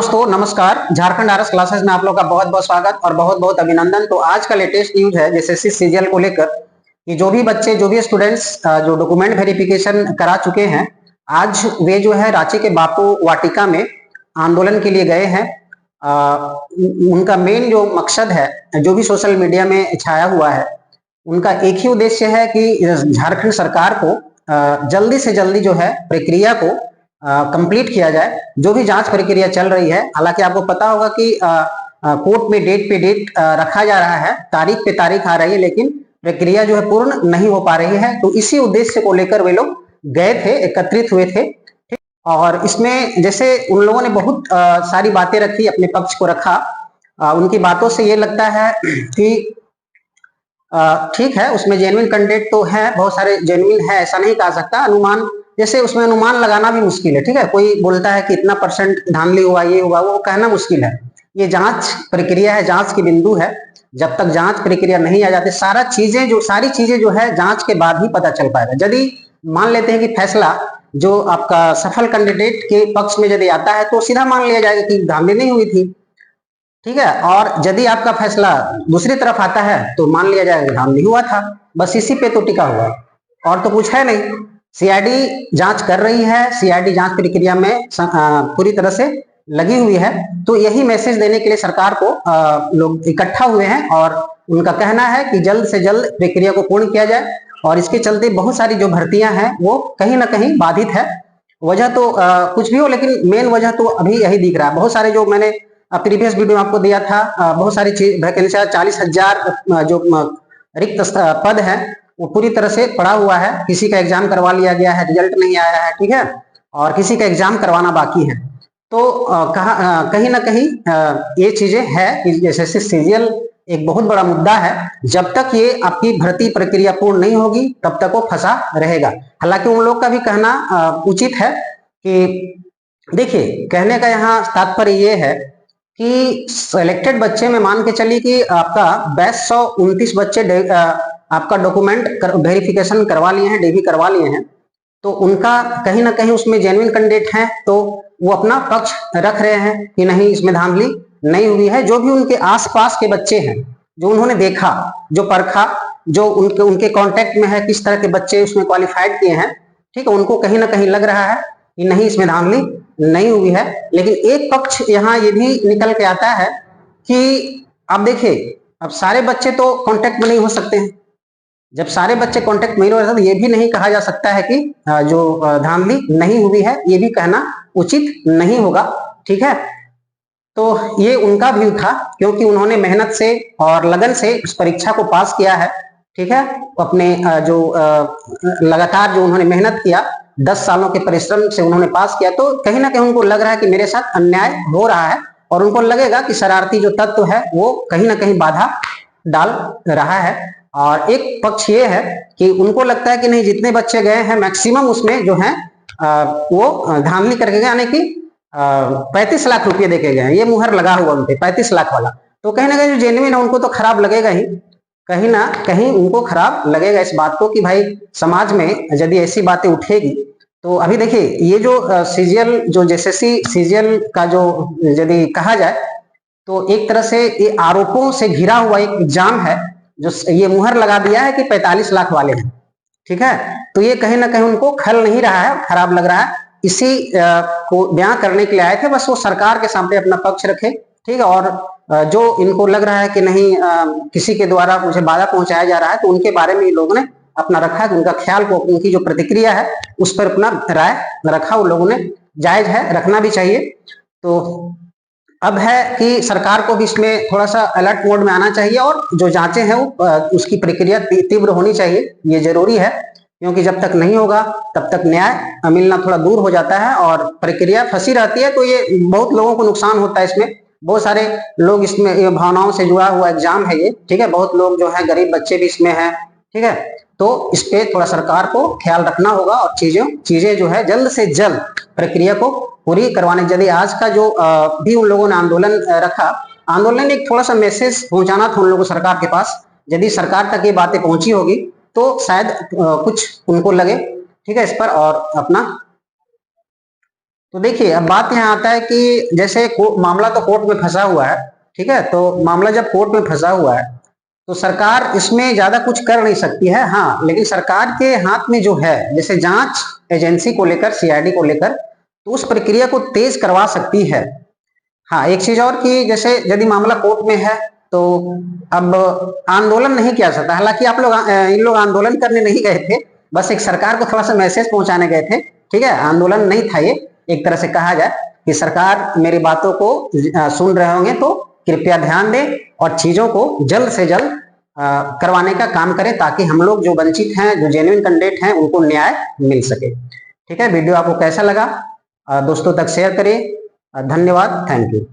दोस्तों नमस्कार। Jharkhand RS classes में आप लोग का बहुत बहुत स्वागत और बहुत बहुत अभिनंदन। तो आज का लेटेस्ट न्यूज है जैसे सीजीएल को लेकर कि जो भी बच्चे जो भी स्टूडेंट्स जो डॉक्यूमेंट वेरिफिकेशन करा चुके हैं, आज वे जो है रांची के बापू वाटिका में आंदोलन के लिए गए हैं। उनका मेन जो मकसद है, जो भी सोशल मीडिया में छाया हुआ है, उनका एक ही उद्देश्य है कि झारखंड सरकार को जल्दी से जल्दी जो है प्रक्रिया को कंप्लीट किया जाए। जो भी जांच प्रक्रिया चल रही है, हालांकि आपको पता होगा कि कोर्ट में डेट पे डेट रखा जा रहा है, तारीख पे तारीख आ रही है, लेकिन प्रक्रिया जो है पूर्ण नहीं हो पा रही है। तो इसी उद्देश्य को लेकर वे लोग गए थे, एकत्रित हुए थे। और इसमें जैसे उन लोगों ने बहुत सारी बातें रखी, अपने पक्ष को रखा। उनकी बातों से ये लगता है कि ठीक है, उसमें जेन्युइन कंटेंट तो है, बहुत सारे जेन्युइन है, ऐसा नहीं कहा सकता। अनुमान जैसे उसमें अनुमान लगाना भी मुश्किल है। ठीक है, कोई बोलता है कि इतना परसेंट धांधली हुआ, ये हुआ, वो कहना मुश्किल है। ये जांच प्रक्रिया है, जांच की बिंदु है। जब तक जांच प्रक्रिया नहीं आ जाती, सारी चीजें जो है जांच के बाद ही पता चल पाएगा। यदि मान लेते हैं कि फैसला जो आपका सफल कैंडिडेट के पक्ष में यदि आता है, तो सीधा मान लिया जाएगा कि धांधली नहीं हुई थी। ठीक है, और यदि आपका फैसला दूसरी तरफ आता है तो मान लिया जाएगा धांधली हुआ था। बस इसी पे तो टिका हुआ है, और तो कुछ है नहीं। सीआईडी जांच कर रही है, सीआईडी जांच प्रक्रिया में पूरी तरह से लगी हुई है। तो यही मैसेज देने के लिए सरकार को लोग इकट्ठा हुए हैं, और उनका कहना है कि जल्द से जल्द प्रक्रिया को पूर्ण किया जाए। और इसके चलते बहुत सारी जो भर्तियां हैं वो कहीं ना कहीं बाधित है। वजह तो कुछ भी हो, लेकिन मेन वजह तो अभी यही दिख रहा है। बहुत सारे जो मैंने प्रीवियस वीडियो में आपको दिया था, बहुत सारी वैकेंसी 40,000 जो रिक्त पद है वो पूरी तरह से पड़ा हुआ है। किसी का एग्जाम करवा लिया गया है, रिजल्ट नहीं आया है, ठीक है, और किसी का एग्जाम करवाना बाकी है। तो कहीं ना कहीं ये चीजें है कि जैसे सीजीएल एक बहुत बड़ा मुद्दा है। जब तक ये आपकी भर्ती प्रक्रिया पूर्ण नहीं होगी, तब तक वो फंसा रहेगा। हालांकि उन लोग का भी कहना उचित है कि देखिए, कहने का यहाँ तात्पर्य ये है कि सिलेक्टेड बच्चे में मान के चलिए कि आपका 2229 बच्चे आपका डॉक्यूमेंट वेरिफिकेशन करवा लिए हैं, डीवी करवा लिए हैं। तो उनका कहीं ना कहीं उसमें जेन्युइन कैंडिडेट है, तो वो अपना पक्ष रख रहे हैं कि नहीं, इसमें धांधली नहीं हुई है। जो भी उनके आसपास के बच्चे हैं, जो उन्होंने देखा, जो परखा, जो उनके कांटेक्ट में है, किस तरह के बच्चे उसमें क्वालिफाइड किए हैं, ठीक है, उनको कहीं ना कहीं लग रहा है कि नहीं, इसमें धांधली नहीं हुई है। लेकिन एक पक्ष यहाँ ये भी निकल के आता है कि अब देखिए, अब सारे बच्चे तो कांटेक्ट में नहीं हो सकते हैं। जब सारे बच्चे कांटेक्ट में नहीं हो सकते, तो ये भी नहीं कहा जा सकता है कि जो धांधली नहीं हुई है, ये भी कहना उचित नहीं होगा। ठीक है, तो ये उनका व्यू था, क्योंकि उन्होंने मेहनत से और लगन से इस परीक्षा को पास किया है। ठीक है, अपने जो लगातार जो उन्होंने मेहनत किया, 10 सालों के परिश्रम से उन्होंने पास किया। तो कहीं ना कहीं उनको लग रहा है कि मेरे साथ अन्याय हो रहा है, और उनको लगेगा कि शरारती जो तत्व है वो कहीं ना कहीं बाधा डाल रहा है। और एक पक्ष ये है कि उनको लगता है कि नहीं, जितने बच्चे गए हैं मैक्सिमम उसमें जो है वो धांधली करके गए, यानी कि 35 लाख रुपए देके गए हैं। ये मुहर लगा हुआ उनपे 35 लाख वाला। तो कहीं ना कहीं जो जेन्युइन है उनको तो खराब लगेगा ही, कहीं ना कहीं उनको खराब लगेगा इस बात को कि भाई समाज में यदि ऐसी बातें उठेगी। तो अभी देखिए, ये जो सीजीएल जो जेएसएससी सीजीएल का जो यदि कहा जाए, तो एक तरह से ये आरोपों से घिरा हुआ एक एग्जाम है, जो ये मुहर लगा दिया है कि 45 लाख वाले हैं। ठीक है, तो ये कहीं ना कहीं उनको खल नहीं रहा है, खराब लग रहा है। इसी को बयां करने के लिए आए थे, बस वो सरकार के सामने अपना पक्ष रखे। ठीक है, और जो इनको लग रहा है कि नहीं, किसी के द्वारा मुझे बाधा पहुंचाया जा रहा है, तो उनके बारे में लोगों ने अपना रखा कि उनका ख्याल को, उनकी जो प्रतिक्रिया है उस पर अपना राय रखा उन लोगों ने। जायज है, रखना भी चाहिए। तो अब है कि सरकार को भी इसमें थोड़ा सा अलर्ट मोड में आना चाहिए, और जो जांचें हैं वो उसकी प्रक्रिया तीव्र होनी चाहिए। ये जरूरी है, क्योंकि जब तक नहीं होगा तब तक न्याय मिलना थोड़ा दूर हो जाता है और प्रक्रिया फंसी रहती है। तो ये बहुत लोगों को नुकसान होता है। इसमें बहुत सारे लोग, इसमें भावनाओं से जुड़ा हुआ एग्जाम है ये। ठीक है, बहुत लोग जो है, गरीब बच्चे भी इसमें हैं। ठीक है, तो इस पे थोड़ा सरकार को ख्याल रखना होगा, और चीजें जो है जल्द से जल्द प्रक्रिया को पूरी करवाने। यदि आज का जो भी उन लोगों ने आंदोलन रखा, आंदोलन एक थोड़ा सा मैसेज पहुंचाना था उन लोगों को सरकार के पास। यदि सरकार तक ये बातें पहुंची होगी तो शायद कुछ उनको लगे। ठीक है, इस पर और अपना तो देखिए अब बात यहाँ आता है कि जैसे मामला तो कोर्ट में फंसा हुआ है, ठीक है, तो मामला जब कोर्ट में फंसा हुआ है तो सरकार इसमें ज्यादा कुछ कर नहीं सकती है। हाँ, लेकिन सरकार के हाथ में जो है, जैसे जांच एजेंसी को लेकर, सीआईडी को लेकर, तो उस प्रक्रिया को तेज करवा सकती है। हाँ, एक चीज और कि जैसे यदि मामला कोर्ट में है तो अब आंदोलन नहीं किया सकता। हालांकि आप लोग इन लोग आंदोलन करने नहीं गए थे, बस एक सरकार को थोड़ा सा मैसेज पहुंचाने गए थे, ठीक है, आंदोलन नहीं था ये। एक तरह से कहा जाए कि सरकार मेरी बातों को सुन रहे होंगे तो कृपया ध्यान दें और चीजों को जल्द से जल्द करवाने का काम करें, ताकि हम लोग जो वंचित हैं, जो जेन्युइन कैंडिडेट हैं, उनको न्याय मिल सके। ठीक है, वीडियो आपको कैसा लगा दोस्तों तक शेयर करिए। धन्यवाद, थैंक यू।